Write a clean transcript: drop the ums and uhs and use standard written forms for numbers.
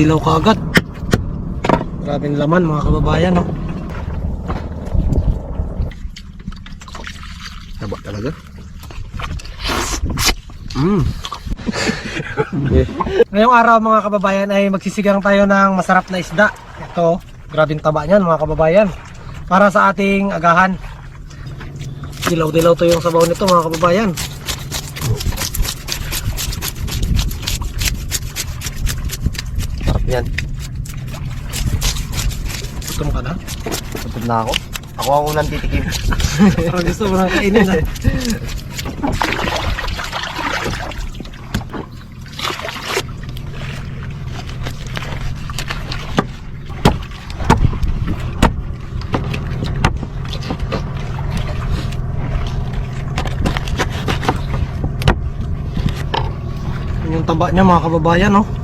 Dilaw ka agad. Grabing laman mga kababayan, no? Taba talaga. Ngayong araw mga kababayan ay magsisigang tayo ng masarap na isda. Ito, grabing taba niyan mga kababayan. Para sa ating agahan. Dilaw-dilaw to yung sabaw nito mga kababayan. Sarap yan. Gutom ka na? Gutom na ako. Ako ang unang titikim. Parang gusto mo nang kainin ha. Yung taba niya mga kababayan, no?